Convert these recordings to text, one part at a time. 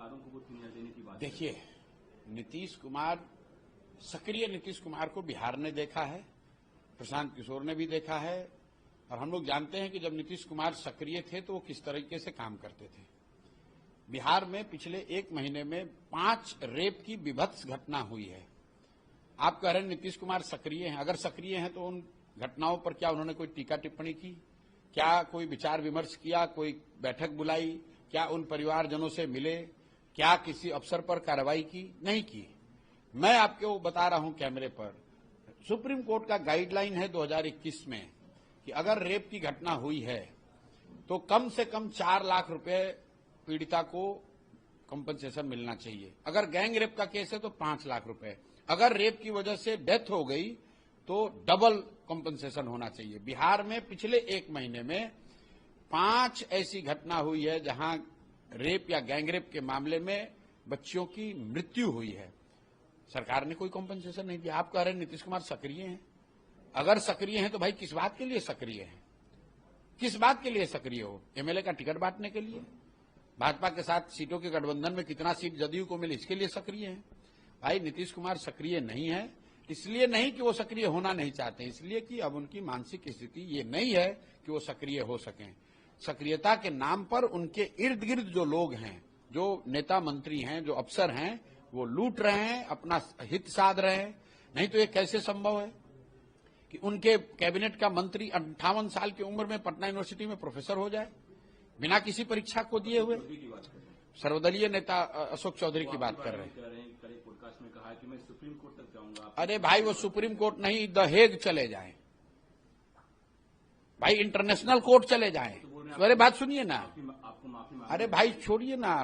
सरकारों को कुछ निर्णय देने की बात। देखिए, नीतीश कुमार, सक्रिय नीतीश कुमार को बिहार ने देखा है, प्रशांत किशोर ने भी देखा है, और हम लोग जानते हैं कि जब नीतीश कुमार सक्रिय थे तो वो किस तरीके से काम करते थे। बिहार में पिछले 1 महीने में 5 रेप की विभत्स घटना हुई है। आप कह रहे हैं नीतीश कुमार सक्रिय हैं, अगर सक्रिय हैं तो उन घटनाओं पर क्या उन्होंने कोई टीका टिप्पणी की? क्या कोई विचार विमर्श किया? कोई बैठक बुलाई? क्या उन परिवारजनों से मिले? क्या किसी अफसर पर कार्रवाई की? नहीं की। मैं आपको बता रहा हूं कैमरे पर, सुप्रीम कोर्ट का गाइडलाइन है 2021 में कि अगर रेप की घटना हुई है तो कम से कम 4 लाख रुपए पीड़िता को कंपनसेशन मिलना चाहिए। अगर गैंग रेप का केस है तो 5 लाख रुपए। अगर रेप की वजह से डेथ हो गई तो डबल कंपनसेशन होना चाहिए। बिहार में पिछले 1 महीने में 5 ऐसी घटना हुई है जहां रेप या गैंग रेप के मामले में बच्चियों की मृत्यु हुई है। सरकार ने कोई कंपनसेशन नहीं दिया। आप कह रहे हैं नीतीश कुमार सक्रिय हैं, अगर सक्रिय हैं तो भाई किस बात के लिए सक्रिय हैं? किस बात के लिए सक्रिय हो? एमएलए का टिकट बांटने के लिए? भाजपा के साथ सीटों के गठबंधन में कितना सीट जदयू को मिले इसके लिए सक्रिय हैं? भाई नीतीश कुमार सक्रिय नहीं है, इसलिए नहीं कि वो सक्रिय होना नहीं चाहते, इसलिए कि अब उनकी मानसिक स्थिति ये नहीं है कि वो सक्रिय हो सकें। सक्रियता के नाम पर उनके इर्द गिर्द जो लोग हैं, जो नेता मंत्री हैं, जो अफसर हैं, वो लूट रहे हैं, अपना हित साध रहे हैं। नहीं तो ये कैसे संभव है कि उनके कैबिनेट का मंत्री 58 साल की उम्र में पटना यूनिवर्सिटी में प्रोफेसर हो जाए बिना किसी परीक्षा को दिए हुए? सर्वदलीय नेता अशोक चौधरी की बात कर रहे हैं। में कहा कि मैं सुप्रीम कोर्ट तक जाऊंगा। अरे भाई, वो सुप्रीम कोर्ट नहीं, द हेग चले जाएं भाई, इंटरनेशनल कोर्ट चले जाएं। अरे बात सुनिए ना, आपको माफी। अरे भाई छोड़िए ना,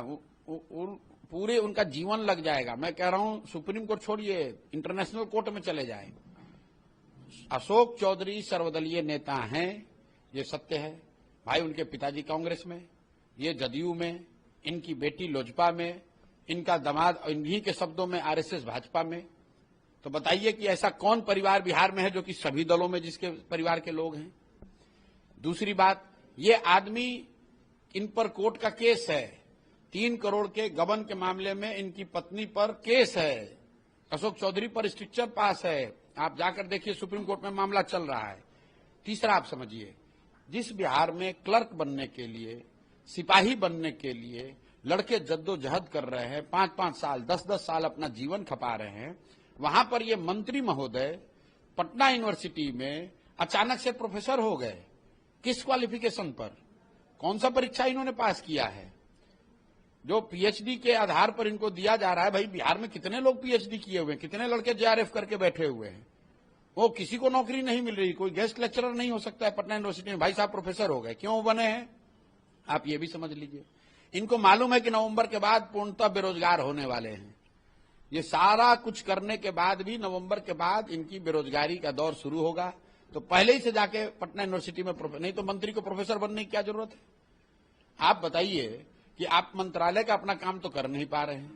पूरे उनका जीवन लग जाएगा। मैं कह रहा हूं सुप्रीम कोर्ट छोड़िए, इंटरनेशनल कोर्ट में चले जाएं। अशोक चौधरी सर्वदलीय नेता हैं, ये सत्य है भाई। उनके पिताजी कांग्रेस में, ये जदयू में, इनकी बेटी लोजपा में, इनका दामाद इन्हीं के शब्दों में आरएसएस भाजपा में। तो बताइए कि ऐसा कौन परिवार बिहार में है जो कि सभी दलों में जिसके परिवार के लोग हैं? दूसरी बात, ये आदमी, इन पर कोर्ट का केस है, 3 करोड़ के गबन के मामले में इनकी पत्नी पर केस है, अशोक चौधरी पर स्ट्रिक्चर पास है। आप जाकर देखिए, सुप्रीम कोर्ट में मामला चल रहा है। तीसरा, आप समझिए, जिस बिहार में क्लर्क बनने के लिए, सिपाही बनने के लिए लड़के जद्दोजहद कर रहे हैं, 5-5 साल, 10-10 साल अपना जीवन खपा रहे हैं, वहां पर ये मंत्री महोदय पटना यूनिवर्सिटी में अचानक से प्रोफेसर हो गए। किस क्वालिफिकेशन पर? कौन सा परीक्षा इन्होंने पास किया है जो पीएचडी के आधार पर इनको दिया जा रहा है? भाई बिहार में कितने लोग पीएचडी किए हुए हैं, कितने लड़के जेआरएफ करके बैठे हुए हैं, वो किसी को नौकरी नहीं मिल रही। कोई गेस्ट लेक्चरर नहीं हो सकता है पटना यूनिवर्सिटी में, भाई साहब प्रोफेसर हो गए। क्यों बने हैं आप ये भी समझ लीजिए। इनको मालूम है कि नवंबर के बाद पूर्णतः बेरोजगार होने वाले हैं। ये सारा कुछ करने के बाद भी नवंबर के बाद इनकी बेरोजगारी का दौर शुरू होगा। तो पहले ही से जाके पटना यूनिवर्सिटी में नहीं तो मंत्री को प्रोफेसर बनने की क्या जरूरत है? आप बताइए कि आप मंत्रालय का अपना काम तो कर नहीं पा रहे हैं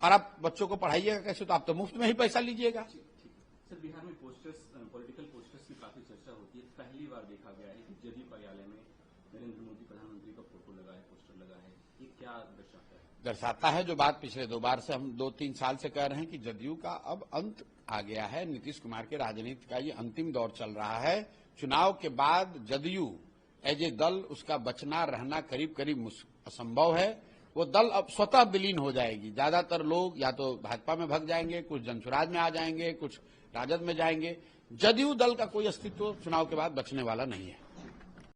और आप बच्चों को पढ़ाइएगा कैसे? तो आप तो मुफ्त में ही पैसा लीजिएगा। सर, बिहार में पोस्टर्स, पॉलिटिकल पोस्टर्स की काफी चर्चा होती है। पहली बार देखा गया है कि जदयू कार्यालय में नरेंद्र मोदी प्रधानमंत्री का फोटो लगा है, पोस्टर लगा है। ये क्या दर्शाता है? दर्शाता है जो बात पिछले 2 बार से हम 2-3 साल से कह रहे हैं कि जदयू का अब अंत आ गया है। नीतीश कुमार के राजनीति का ये अंतिम दौर चल रहा है। चुनाव के बाद जदयू एज ए दल, उसका बचना रहना करीब करीब असंभव है। वो दल अब स्वतः विलीन हो जाएगी। ज्यादातर लोग या तो भाजपा में भग जाएंगे, कुछ जनसुराज में आ जाएंगे, कुछ राजद में जाएंगे। जदयू दल का कोई अस्तित्व चुनाव के बाद बचने वाला नहीं है।